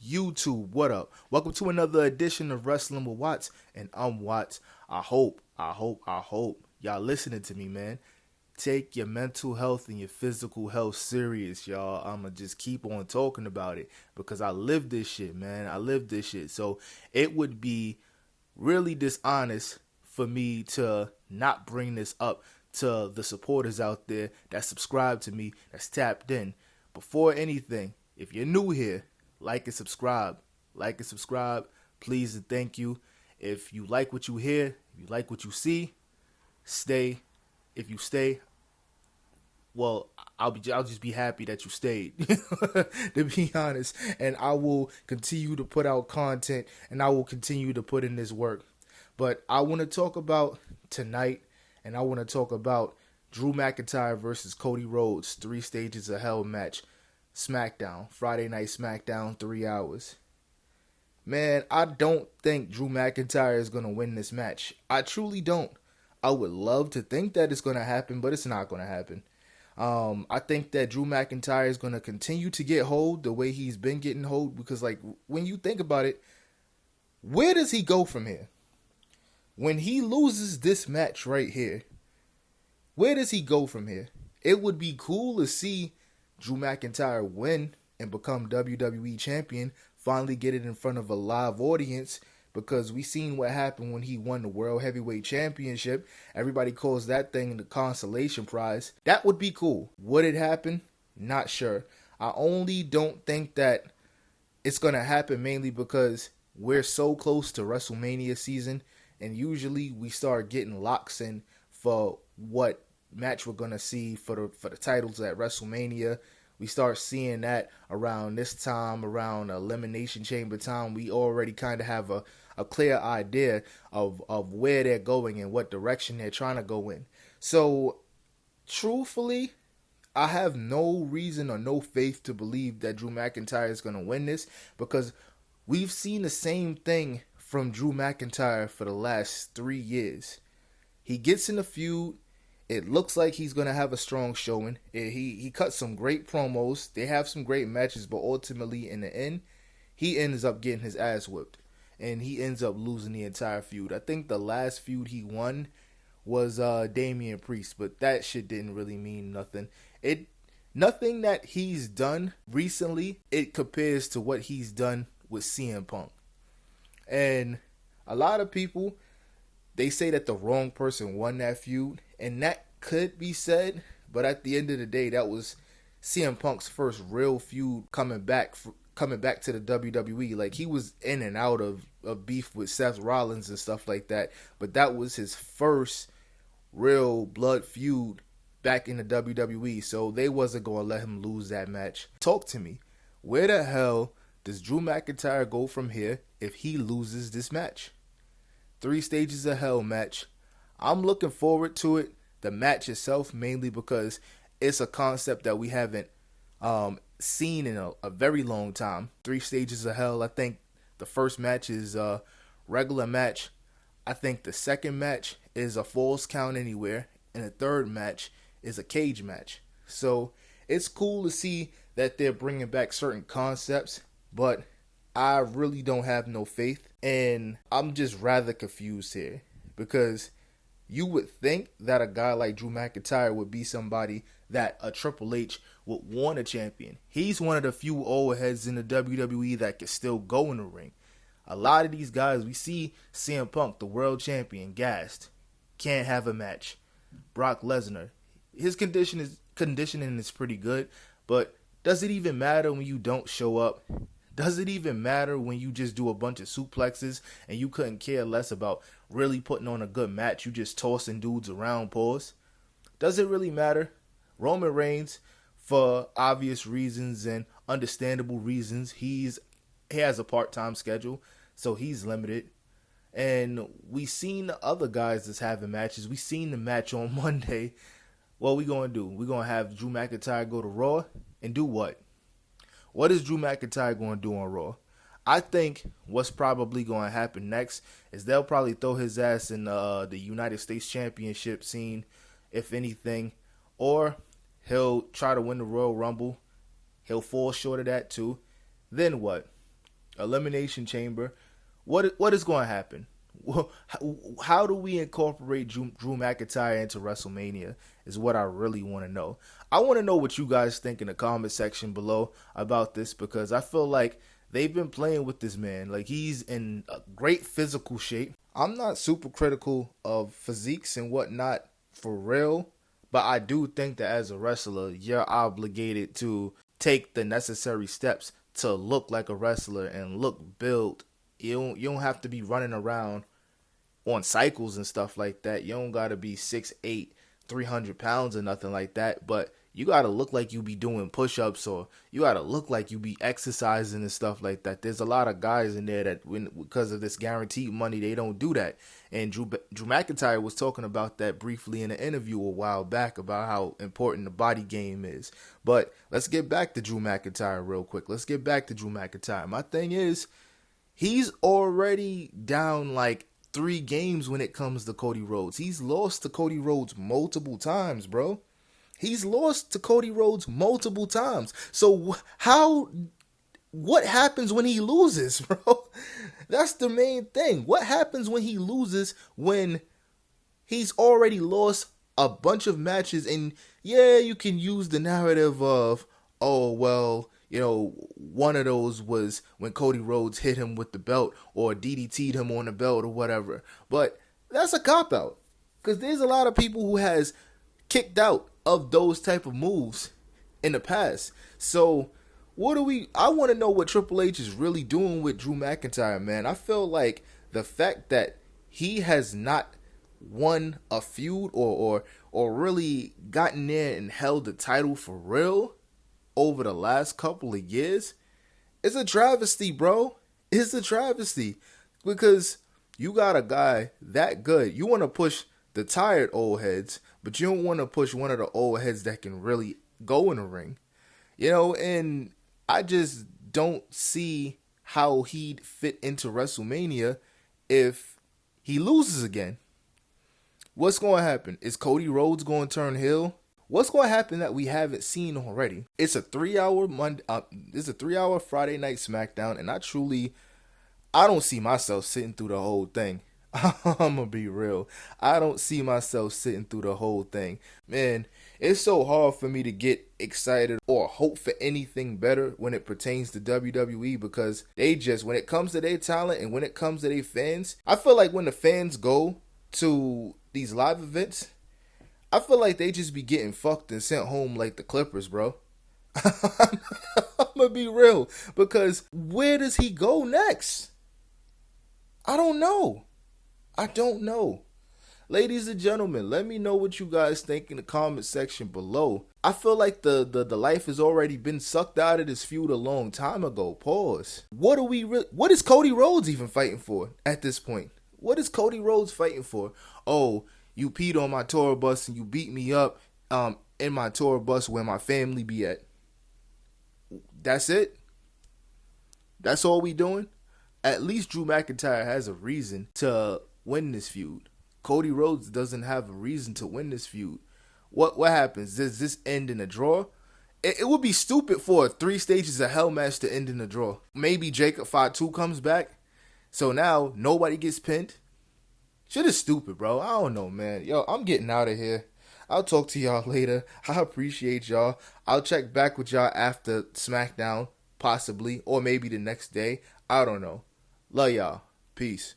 YouTube, what up? Welcome to another edition of Wrestling with Watts, and I'm Watts. I hope y'all listening to me, man. Take your mental health and your physical health serious, y'all. I'ma just keep on talking about it because I live this shit, man. I live this shit. So it would be really dishonest for me to not bring this up to the supporters out there that subscribe to me, that's tapped in. Before anything, if you're new here, like and subscribe. Like and subscribe, please and thank you. If you like what you hear, if you like what you see, stay. If you stay, well, I'll just be happy that you stayed, to be honest. And I will continue to put out content, and I will continue to put in this work. But I want to talk about tonight, and I want to talk about Drew McIntyre versus Cody Rhodes, 3 Stages of Hell match, SmackDown, Friday Night SmackDown, 3 hours. Man, I don't think Drew McIntyre is going to win this match. I truly don't. I would love to think that it's going to happen, but it's not going to happen. I think that Drew McIntyre is going to continue to get hold the way he's been getting hold, because, like, when you think about it, where does he go from here? When he loses this match right here, where does he go from here? It would be cool to see Drew McIntyre win and become WWE champion, finally get it in front of a live audience, because we seen what happened when he won the World Heavyweight Championship. Everybody calls that thing the consolation prize. That would be cool. Would it happen? Not sure. I only don't think that it's going to happen, mainly because we're so close to WrestleMania season, and usually we start getting locks in for what match we're going to see for the titles at WrestleMania. We start seeing that around this time, around Elimination Chamber time. We already kind of have a clear idea of where they're going and what direction they're trying to go in. So, truthfully, I have no reason or no faith to believe that Drew McIntyre is going to win this, because we've seen the same thing from Drew McIntyre for the last 3 years. He gets in a feud. It looks like he's going to have a strong showing. He cut some great promos. They have some great matches, but ultimately, in the end, he ends up getting his ass whipped. And he ends up losing the entire feud. I think the last feud he won was Damian Priest, but that shit didn't really mean nothing. Nothing that he's done recently, it compares to what he's done with CM Punk. And a lot of people, they say that the wrong person won that feud, and that could be said, but at the end of the day, that was CM Punk's first real feud coming back to the WWE. Like, he was in and out of beef with Seth Rollins and stuff like that, but that was his first real blood feud back in the WWE, so they wasn't going to let him lose that match. Talk to me. Where the hell does Drew McIntyre go from here if he loses this match? 3 Stages of Hell match. I'm looking forward to it. The match itself, mainly because it's a concept that we haven't seen in a very long time. 3 Stages of Hell. I think the first match is a regular match. I think the second match is a Falls Count Anywhere, and the third match is a cage match. So it's cool to see that they're bringing back certain concepts, but I really don't have no faith, and I'm just rather confused here, because you would think that a guy like Drew McIntyre would be somebody that a Triple H would want a champion. He's one of the few old heads in the WWE that can still go in the ring. A lot of these guys, we see CM Punk, the world champion, gassed, can't have a match. Brock Lesnar, his conditioning is pretty good, but does it even matter when you don't show up? Does it even matter when you just do a bunch of suplexes and you couldn't care less about really putting on a good match? You just tossing dudes around, pause. Does it really matter? Roman Reigns, for obvious reasons and understandable reasons, he has a part-time schedule, so he's limited. And we seen the other guys that's having matches. We seen the match on Monday. What we going to do? We're going to have Drew McIntyre go to Raw and do what? What is Drew McIntyre going to do on Raw? I think what's probably going to happen next is they'll probably throw his ass in the United States Championship scene, if anything. Or he'll try to win the Royal Rumble. He'll fall short of that too. Then what? Elimination Chamber. What is going to happen? Well, how do we incorporate Drew McIntyre into WrestleMania is what I really want to know. I want to know what you guys think in the comment section below about this, because I feel like they've been playing with this man. Like, he's in a great physical shape. I'm not super critical of physiques and whatnot for real, but I do think that as a wrestler, you're obligated to take the necessary steps to look like a wrestler and look built. You don't have to be running around on cycles and stuff like that. You don't gotta be 6'8", 300 pounds or nothing like that. But you gotta look like you be doing push-ups, or you gotta look like you be exercising and stuff like that. There's a lot of guys in there that, because of this guaranteed money, they don't do that. And Drew McIntyre was talking about that briefly in an interview a while back about how important the body game is. But let's get back to Drew McIntyre real quick. My thing is, he's already down like 3 games when it comes to Cody Rhodes. He's lost to Cody Rhodes multiple times, bro. So what happens when he loses, bro? That's the main thing. What happens when he loses, when he's already lost a bunch of matches? And yeah, you can use the narrative of, oh, well, one of those was when Cody Rhodes hit him with the belt or DDT'd him on the belt or whatever. But that's a cop-out, because there's a lot of people who has kicked out of those type of moves in the past. So I want to know what Triple H is really doing with Drew McIntyre, man. I feel like the fact that he has not won a feud or really gotten there and held the title for real over the last couple of years, it's a travesty, bro. It's a travesty, because you got a guy that good. You want to push the tired old heads, but you don't want to push one of the old heads that can really go in the ring. And I just don't see how he'd fit into WrestleMania if he loses again. What's going to happen? Is Cody Rhodes going to turn heel? What's going to happen that we haven't seen already? It's a 3-hour Friday night SmackDown, and I don't see myself sitting through the whole thing. I'm gonna be real. I don't see myself sitting through the whole thing. Man, it's so hard for me to get excited or hope for anything better when it pertains to WWE, because when it comes to their talent and when it comes to their fans, I feel like when the fans go to these live events, I feel like they just be getting fucked and sent home like the Clippers, bro. I'm gonna be real, because where does he go next? I don't know. Ladies and gentlemen, let me know what you guys think in the comment section below. I feel like the life has already been sucked out of this feud a long time ago. Pause. What is Cody Rhodes even fighting for at this point? What is Cody Rhodes fighting for? Oh, you peed on my tour bus and you beat me up in my tour bus where my family be at. That's it? That's all we doing? At least Drew McIntyre has a reason to win this feud. Cody Rhodes doesn't have a reason to win this feud. What happens? Does this end in a draw? It would be stupid for a 3 stages of hell match to end in a draw. Maybe Jacob Fatu comes back, so now nobody gets pinned. Shit is stupid, bro. I don't know, man. Yo, I'm getting out of here. I'll talk to y'all later. I appreciate y'all. I'll check back with y'all after SmackDown, possibly, or maybe the next day. I don't know. Love y'all. Peace.